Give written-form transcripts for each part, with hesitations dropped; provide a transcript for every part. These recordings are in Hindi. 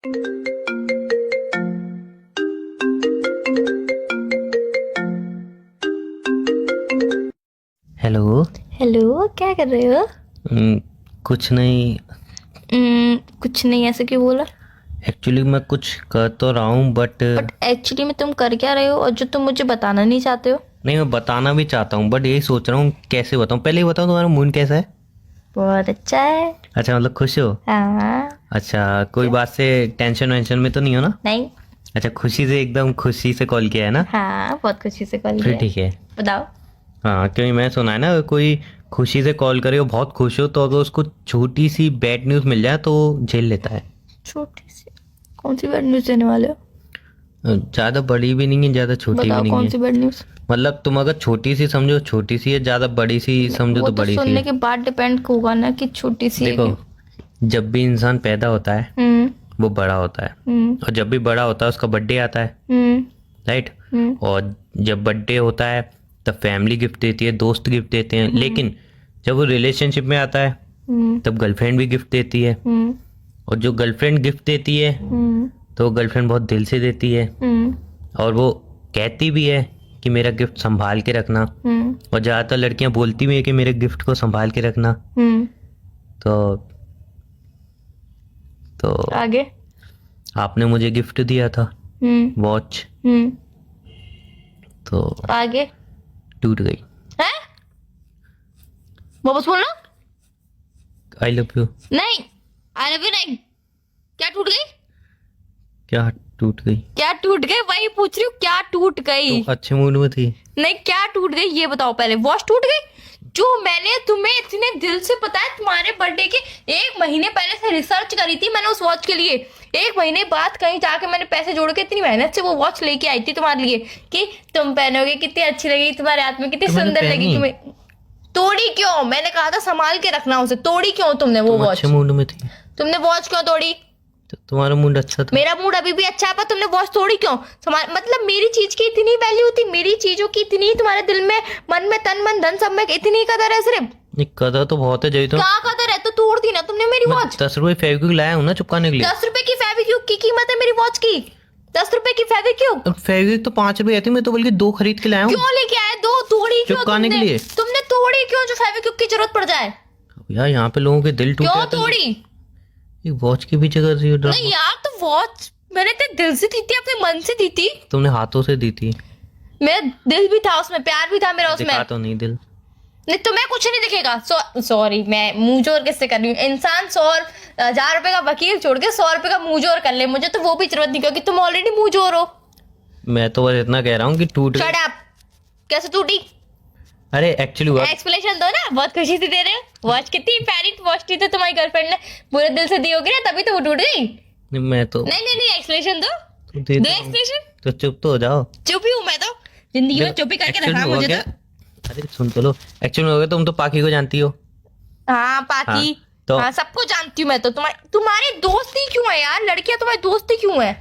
हेलो। हेलो, क्या कर रहे हो? कुछ नहीं। कुछ नहीं, ऐसे क्यों बोला? एक्चुअली मैं कुछ कर तो रहा हूँ बट एक्चुअली में तुम कर क्या रहे हो और जो तुम मुझे बताना नहीं चाहते हो? नहीं, मैं बताना भी चाहता हूँ बट यही सोच रहा हूँ कैसे बताऊँ। पहले ही बताओ, तुम्हारा मूड कैसा है? बहुत अच्छा है। अच्छा, मतलब खुश हो? हाँ। अच्छा, कोई बात से टेंशन वेंशन में तो नहीं हो ना? नहीं। अच्छा, खुशी से, एकदम खुशी से कॉल किया है ना? हाँ, बहुत खुशी से कॉल फिर किया। ठीक है। बताओ। हाँ, क्योंकि मैं सुना है ना, अगर कोई खुशी से कॉल करे हो, बहुत खुश हो, तो अगर उसको छोटी सी बैड न्यूज़ मिल जाए तो वो झेल लेता है। छोटी सी? कौन सी बैड न्यूज देने वाले हो? ज़्यादा बड़ी भी नहीं है, ज़्यादा छोटी भी बताओ नहीं कौन है। सी बैड न्यूज। मतलब तुम अगर छोटी सी समझो छोटी सी है, ज़्यादा बड़ी सी समझो वो तो तो बड़ी सी सुनने है। के बाद डिपेंड होगा ना कि छोटी सी है देखो, कि। जब भी इंसान पैदा होता है हम्म। वो बड़ा होता है, हम्म। और जब भी बड़ा होता है उसका बर्थडे आता है, हम्म। राइट? हम्म। और जब बर्थडे होता है तब फैमिली गिफ्ट देती है, दोस्त गिफ्ट देते हैं, लेकिन जब वो रिलेशनशिप में आता है हम्म। तब गर्लफ्रेंड भी गिफ्ट देती है। हम्म। और जो गर्लफ्रेंड गिफ्ट देती है हम्म। तो गर्लफ्रेंड बहुत दिल से देती है, हम्म। और वो कहती भी है कि मेरा गिफ्ट संभाल के रखना। हम्म। और ज़्यादातर लड़कियां बोलती भी है कि मेरे गिफ्ट को संभाल के रखना। हम्म। तो तो आगे। आपने मुझे गिफ्ट दिया था हम्म। वॉच, हम्म। तो आगे। टूट गई। है? वापस बोलना। I love you. नहीं। आई लव यू नहीं। क्या टूट गई? क्या टूट गई? क्या टूट गई, वही पूछ रही हूँ, क्या टूट गई? तो अच्छे मूड में थी। नहीं, क्या टूट गई ये बताओ पहले। वॉच टूट गई? जो मैंने तुम्हें इतने दिल से, पता है, तुम्हारे बर्थडे के 1 महीने पहले से रिसर्च करी थी मैंने उस वॉच के लिए। 1 महीने बाद कहीं जाके मैंने पैसे जोड़ के इतनी मेहनत से वो वॉच लेके आई थी तुम्हारे लिए कि तुम पहनोगे, कितनी अच्छी लगी तुम्हारे हाथ में, कितनी तो मैंने सुंदर लगी। पहनी। तोड़ी क्यों? मैंने कहा था संभाल के रखना उसे। तोड़ी क्यों तुमने वो तुम वॉच? अच्छे मूड में थी तुमने वॉच क्यों तोड़ी? तो तुम्हारा मूड अच्छा था। मेरा मूड अभी भी अच्छा है, पर तुमने वॉच तोड़ी क्यों? मतलब मेरी चीज की इतनी वैल्यू थी, मेरी चीजों की इतनी तुम्हारे दिल में, मन में, तन मन धन सब में इतनी कदर है सिर्फ। एक कदर तो बहुत है, जब तो क्या कदर है? तो तोड़ दी ना तुमने मेरी मैं वॉच। 10 रुपए फेविक्विक लाया हूँ ना चिपकाने के लिए। 10 रुपए की फेविक्विक की कीमत है मेरी वॉच की। 10 रुपए की फेविक्विक। अब फेविक्विक तो 5 रुपए आती, मैं तो बल्कि 2 खरीद के लाया हूँ क्यों लेके आए? दो तोड़ी क्यों चिपकाने के तुमने? लिए। तुमने तोड़ी क्यों जो फेविक्विक की जरूरत पड़ जाए? यार, यहाँ पे लोगों के दिल टूट क्यों जाते हैं। तोड़ी? एक वॉच की भी जगह थी। नहीं यार, तो वॉच मैंने इतने दिल से दी थी, अपने मन से दी थी। तुमने हाथों से दी थी। मेरा दिल भी था उसमें, प्यार भी था मेरा उसमें। दिखा तो नहीं दिल। नहीं, तुम्हें कुछ नहीं दिखेगा। सॉरी, मैं मुंह जोर किससे कर रही हूँ? इंसान 100,000 रुपए का वकील छोड़ के 100 रुपए का मुंह जोर कर ले, मुझे तो वो भी जरूरत नहीं, क्योंकि तुम ऑलरेडी मुंह जोर हो। मैं तो बस इतना कह रहा हूँ कि टूट गई। Shut up. कैसे टूटी? अरे एक्चुअली हुआ, एक्सप्लेनेशन दो ना, बहुत खुशी से दे रहे हो। वॉच कितनी प्यारी वॉच थी, तो तुम्हारी गर्लफ्रेंड ने पूरे दिल से दी होगी ना, तभी तो वो टूट गई। मैं तो नहीं नहीं नहीं, एक्सप्लेनेशन दो। तो दे दो दूँ। एक्सप्लेनेशन। तो चुप तो हो जाओ। चुप ही हूँ मैं तो, जिंदगी में चुप ही करके Actually रखा हुआ मुझे क्या? तो। अरे सुन तो लो। एक्चुअली हो गया, तुम तो पाखी को जानती हो। हाँ, पाकी। हाँ, तो- हाँ, सबको जानती हूँ मैं तो। तुम्हारी दोस्ती क्यों है यार? लड़कियां तुम्हारी दोस्ती क्यों है?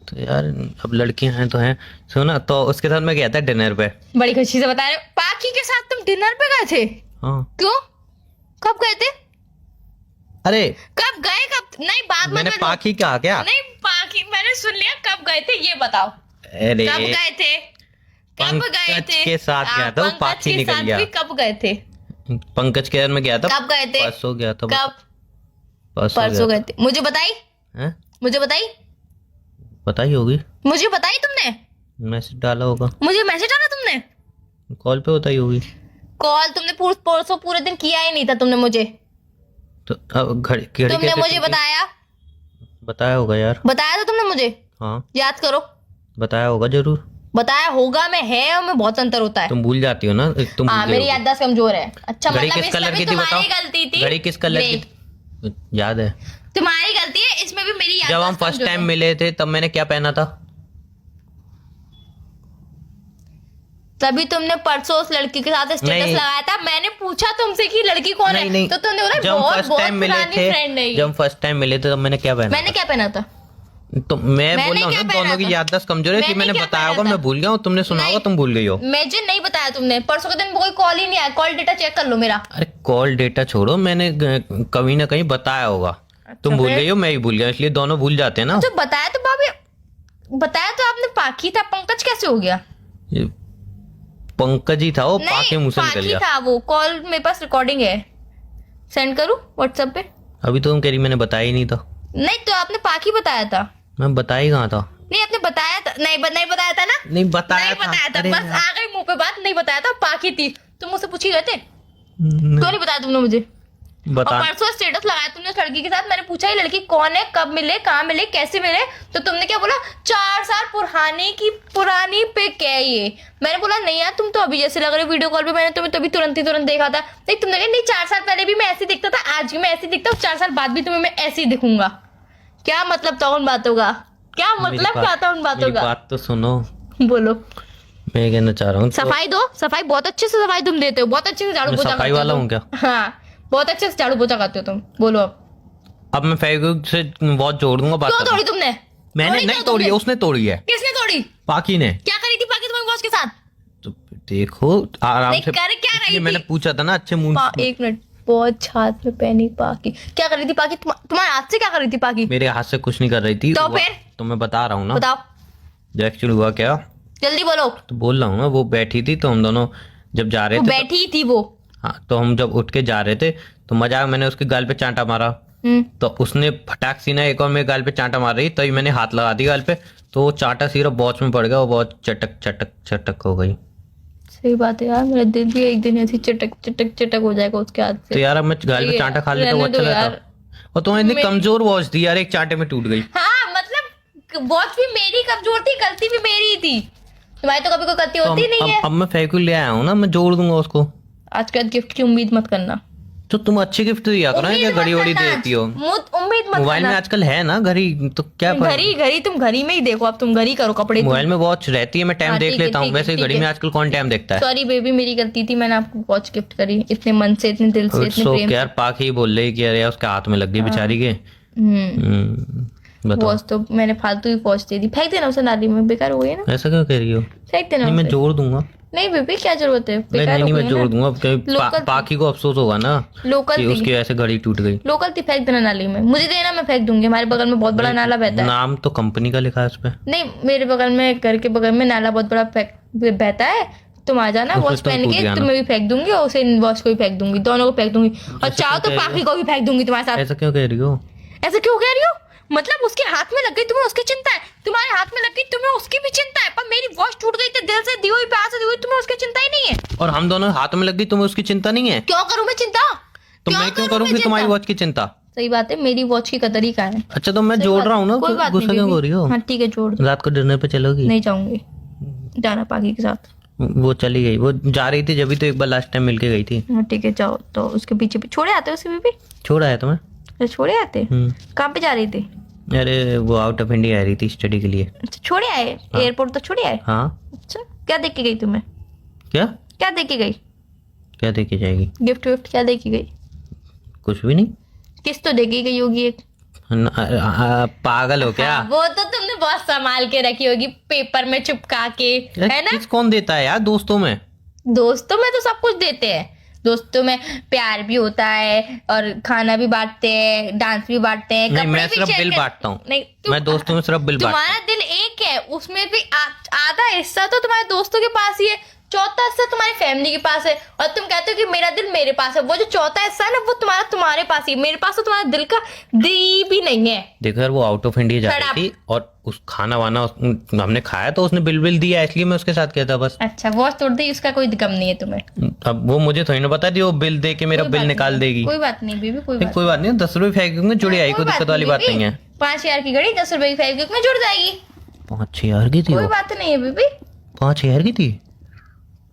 तो यार, अब लड़कियां हैं तो हैं। सुना, तो उसके साथ मैं गया था डिनर पे। बड़ी खुशी से बता रहे हो, पाकी के साथ तुम डिनर पे गए थे? हाँ। क्यों? कब गए थे? अरे कब गए? कब? नहीं, बात मत मैंने करो। पाखी कहा क्या? नहीं, पाकी मैंने सुन लिया। कब गए थे ये बताओ। अरे कब गए थे? कब गए पंकज थे? के साथ गया था, वो पंकज पाखी के निकल साथ गया। भी कब गए थे? पंकज के साथ मैं गया था। कब गए थे? परसों गया था। कब? परसों परसों गया गए थे। मुझे बताई? था। हैं? मुझे बताई? बताई होगी। मुझे बताई तुमने? मैसेज डाला होगा। मुझे मैसेज डाला तुमने? कॉल पे बताई होगी। कॉल तुमने परसों पूरे दिन किया ही नहीं था तुमने मुझे। तो अब घड़ी तुमने कैसे मुझे टूटी? बताया? बताया होगा यार। बताया था तुमने मुझे? हाँ, याद करो। बताया होगा जरूर। बताया होगा में है और में बहुत अंतर होता है। तुम भूल जाती हो ना, तुम हाँ, भूल मेरी गई याददाश्त कमजोर है। अच्छा, घड़ी मतलब किस कलर इसमें भी की थी बताओ? तुम्हारी गलती थी। घड़ी किस कलर की Wait, थी? याद है तुम्हारी गलती है, इसमें भी मेरी जब हम याददाश्त फर्स्ट कमजोर टाइम है। मिले थे तब मैंने क्या पहना था? तभी तुमने परसों उस लड़की के साथ स्टेटस नहीं। लगाया था। मैंने पूछा तुमसे कि लड़की कौन नहीं है, नहीं, तो तुमने बोला जब हम बहुत फर्स्ट बहुत टाइम मिले पुरानी थे, फ्रेंड है ये। जब हम फर्स्ट टाइम मिले थे तब मैंने क्या पहना मैंने क्या पहना था? था? तो मैं बोल रहा हूँ क्या ना, पहना दोनों की था? याददाश्त कमजोर है कि मैंने मैंने क्या बताया पहना होगा, था? मैं भूल गया हूँ, तुमने सुना होगा, नहीं। तुम भूल गई हो। मुझे नहीं बताया तुमने। परसों के दिन कोई कॉल ही नहीं आया। कॉल डेटा चेक कर लो मेरा। अरे कॉल डेटा छोड़ो, मैंने कहीं ना कहीं बताया होगा। तुम भूल फिर? गई हो, मैं ही भूल गया, इसलिए दोनों भूल जाते हैं ना। जो बताया तो भाभी, बताया तो आपने पाखी था, पंकज कैसे हो गया? ये पंकज ही था, वो पाके मुंह से निकल पाखी गया। था वो। कॉल मेरे पास रिकॉर्डिंग है, सेंड करूं व्हाट्सएप पे? अभी तो तुम कह रही मैंने बताया ही नहीं था। नहीं तो आपने पाखी बताया था। मैं बताया ही कहाँ था? नहीं आपने बताया था, नहीं नहीं बताया था ना? नहीं बताया नहीं था। बताया था, अरे बस आ गई मुंह पे बात, नहीं बताया था, पाखी थी। तुम मुझसे पूछ ही गए थे, नहीं, क्यों नहीं बताया तुमने मुझे? और बता। परसों स्टेटस लगाया तुमने उस लड़की के साथ, मैंने पूछा ही लड़की कौन है, कब मिले, कहाँ मिले, कैसे मिले, तो तुमने क्या बोला, 4 साल पुरानी पिक है ये। मैंने बोला नहीं यार, तुम तो अभी जैसे लग रहे हो वीडियो कॉल पे, मैंने तुम्हें तभी तुरंत देखा था। नहीं तुमने कहा नहीं 4 साल पहले भी मैं ऐसे दिखता था, आज भी मैं ऐसे दिखता हूँ, 4 साल बाद भी तुम्हें मैं ऐसे ही दिखूंगा। क्या मतलब था उन बातों का? क्या मतलब क्या था उन बातों मेरी का? बात तो सुनो, बोलो। मैं कहना चाह रहा हूँ सफाई दो, सफाई बहुत अच्छे से सफाई तुम देते हो, बहुत अच्छे से झाड़ू मैं पोछा सफाई करते हो वाला तुम। हूँ क्या? हाँ बहुत अच्छे से झाड़ू पोछा करते हो तुम। बोलो अब मैं फेविक्विक से वॉच जोड़ दूंगा। बात क्यों खत्म। तोड़ी तुमने? मैंने तोड़ी नहीं क्यों तोड़ी है, तुमने? उसने तोड़ी है, किसने तोड़ी? पाकी ने। क्या करी थी पाकी तुम्हारे बॉस के साथ? तो देखो आराम नहीं से, कर क्या रही ये थी? मैंने पूछा था ना अच्छे मुंह। एक मिनट, बहुत हाथ में पहनी पाकी, क्या कर रही थी पाकी? तुम्हारे हाथ से क्या कर रही थी पाकी? मेरे हाथ से कुछ नहीं कर रही थी। तो वो- फिर? तो मैं बता रहा हूँ ना, बताओ जो एक्चुअली हुआ क्या, जल्दी बोलो। तो बोल रहा हूँ ना, वो बैठी थी तो हम दोनों जब जा रहे वो थे बैठी ही थी वो। हाँ, तो हम जब उठ के जा रहे थे तो मजाक मैंने उसके गाल पे चांटा मारा, तो उसने फटाक सी ना एक और मेरे गाल पे चांटा मार रही, तभी मैंने हाथ लगा दी गाल पे, तो वो चांटा सिर्फ वॉच में पड़ गया, वो बहुत चटक चटक चटक हो गई। सही बात है यार, मेरा दिल भी एक दिन ऐसी चटक चटक चटक हो जाएगा उसके हाथ तो से। यार अब मैं गाल पे चांटा खा लेता वो रहने अच्छा दो लगता। यार। और तुम्हें इतनी कमजोर वॉच दी यार, एक चांटे में टूट गई। हाँ मतलब वॉच भी मेरी कमजोर थी, गलती भी मेरी ही थी, तुम्हारी तो कभी कोई गलती तो होती नहीं है। अब मैं फेविक्विक ले आया हूँ ना, मैं जोड़ दूंगा उसको। आज के बाद गिफ्ट की उम्मीद मत करना। तो तुम अच्छी गिफ्ट दिया करो ना, क्या घड़ी वड़ी देती हो? उम्मीद मत मोबाइल में करना। आजकल है ना घड़ी, तो क्या घड़ी तुम घड़ी में ही देखो, अब तुम घड़ी करो कपड़े। मोबाइल में वॉच रहती है, मैं टाइम हाँ, देख ठीक है, लेता हूँ। ठीक है, वैसे ठीक घड़ी है। में आजकल कौन टाइम देखता है? सॉरी बेबी, मेरी गलती थी, मैंने आपको वॉच गिफ्ट करी इतने मन से, इतने दिल से, इतने सो प्रेम यार पाक ही बोल रही कि अरे यार उसके हाथ में लग गई बेचारी के। बताओ वॉच तो मैंने फालतू ही वॉच दे दी, फेंक देना उसे नाली में, बेकार हो गई ना, ऐसा क्यों कह रही हो? फेंक देना नहीं मैं उसे। जोड़ दूंगा। नहीं बेबी क्या जरूरत है, नहीं बेकार नहीं हो मैं गई जोड़ ना। दूंगा, क्योंकि लोकल पाकी को अफसोस होगा ना लोकल कि थी, उसकी ऐसे घड़ी टूट गई। लोकल थी, फेंक देना नाली में, मुझे देना, मैं फेंक दूंगी। हमारे बगल में बहुत बड़ा नाला बहता है। नाम तो कंपनी का लिखा है उस पे। नहीं मेरे बगल में, घर के बगल में नाला बहुत बड़ा बहता है, तुम आ जाना, उसमें वॉच तुम पहन कूद के जाना। तुम्हें भी फेंक दूंगी और उसे वॉच को भी फेंक दूंगी, दोनों को फेंक दूंगी, और चाहो तो क्यों कह रही पाखी को भी फेंक दूंगी तुम्हारे साथ। ऐसा क्यों कह रही हो? ऐसा क्यों कह रही हो? मतलब उसके हाथ में लग गई, तुम्हें उसकी चिंता है, तुम्हारे हाथ में लग गई, तुम्हें उसकी भी चिंता है, पर मेरी वॉच टूट गई तो दिल से दी हुई, प्यार से दी हुई, तुम्हें उसकी चिंता ही नहीं है। और हम दोनों हाथ में लग गई, तुम्हें उसकी चिंता नहीं है? क्यों करूं मैं चिंता? तो मैं क्यों करूँ फिर तुम्हारी वॉच की चिंता? सही बात है, मेरी वॉच की कदर ही का है। अच्छा तो मैं जोड़ रहा हूँ ना, कोई बात गुस्सा नहीं क्यों हो बेबी। रही हो? हाँ ठीक है जोड़ दो। रात को डिनर पे चलोगी? नहीं जाऊंगी, जाना पाखी के साथ। वो चली गई, वो जा रही थी जब भी, तो एक बार लास्ट टाइम मिलके गई थी। हाँ ठीक है जाओ, तो उसके पीछे छोड़े आते उसे बेबी? छोड़ा है तुम्हें? अरे छोड़े आते? कहाँ पे जा रही थी? अरे वो आउट ऑफ इंडिया आ रही थी स्टडी के लिए। अच्छा छोड़े आए, एयरपोर्ट तो छोड़े आए? हाँ। अच्छा क्या देख के गई तुम्हें? क्या क्या देख के गई? क्या देके जाएगी? गिफ्ट विफ्ट क्या देख के गई? कुछ भी नहीं। किस तो देख के गई होगी एक? पागल हो क्या? हाँ, वो तो तुमने बहुत संभाल के रखी होगी, पेपर में चिपका के, है ना? किस कौन देता है यार दोस्तों में? दोस्तों में तो सब कुछ देते हैं, दोस्तों में प्यार भी होता है, और खाना भी बांटते हैं, डांस भी बांटते हैं, नहीं कपड़े मैं भी सिर्फ शेयर बिल कर- बांटता हूँ। नहीं मैं दोस्तों में सिर्फ बिल बांटता तुम्हारा दिल एक है, उसमें भी आधा हिस्सा तो तुम्हारे दोस्तों के पास ही है, चौथा हिस्सा तुम्हारी फैमिली के पास है, और तुम कहते हो कि मेरा दिल मेरे पास है। वो जो चौथा हिस्सा है ना, वो तुम्हारे पास ही, मेरे पास तो तुम्हारे दिल का दी भी नहीं है। हूँ। देखो यार वो आउट ऑफ इंडिया जा Shut रही थी, और उस खाना वाना हमने खाया तो उसने बिल दिया, इसलिए मैं उसके साथ गया था बस। अच्छा वॉच तोड़ दी, उसका कोई गम नहीं है तुम्हें? अब वो मुझे थोड़ी ना बता दी वो बिल दे के मेरा कोई बिल बात निकाल नहीं, देगी। कोई बात नहीं बेबी, कोई बात कोई बात नहीं, 10 रुपए फेंक दूंगे, जुड़ी आई, कोई दिक्कत वाली बात नहीं है। 5,000 की घड़ी 10 रुपए की फेविक्विक में जुड़ जाएगी, 5,000 की थी कोई वो? बात नहीं है बेबी। 5,000 की थी?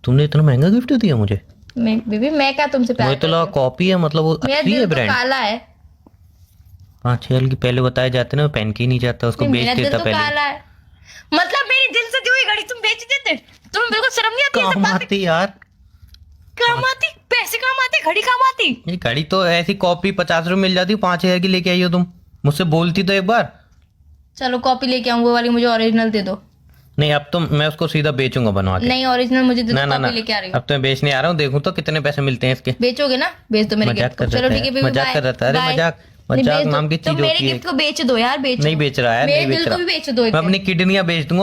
तुमने इतना महंगा गिफ्ट दिया मुझे? बेबी मैं क्या तुमसे प्यार मुझे तो लगा करती हूँ? कॉपी है, मतलब वो मेरा असली है दिल तो ब्रांड। काला है। 5,000 की पहले बताए जाते ना, पहन के ही नहीं जाता, उसको नहीं, बेच मेरा दिल देता तो पहले। काला है, मतलब मेरी दिल से दी हुई घड़ी तुम बेच देते? तुम्हें बिल्कुल शर्म नहीं आती? ये सब काम बातें आती यार, काम आती, पैसे काम आते, घड़ी काम आती। ये घड़ी तो ऐसी कॉपी 50 रुपए मिल जाती, 5,000 की लेके आई हो तुम। मुझसे बोलती तो एक बार। चलो कॉपी लेके आऊँ, वो वाली मुझे ओरिजिनल दे दो। नहीं अब तो मैं उसको सीधा बेचूंगा बनवा के। नहीं ओरिजिनल मुझे दे ना दो, ना ना, कॉपी लेके आ रही हूँ। अब तो मैं बेचने आ रहा हूँ, देखूं तो कितने पैसे मिलते हैं इसके। बेचोगे ना? बेच दो मेरे मजाक गिफ्ट को। कर चलो रहा ठीक है था, बेबी, मजाक कर रहा था। अरे बाय। मजाक मजाक नाम की तो चीज मेरे होती है। गिफ्ट को बेच दो यार, बेच नहीं बेच रहा है, मेरे नहीं बेच दिल को रहा। भी बेच दो मैं अपनी किडनियां बेच दूंगा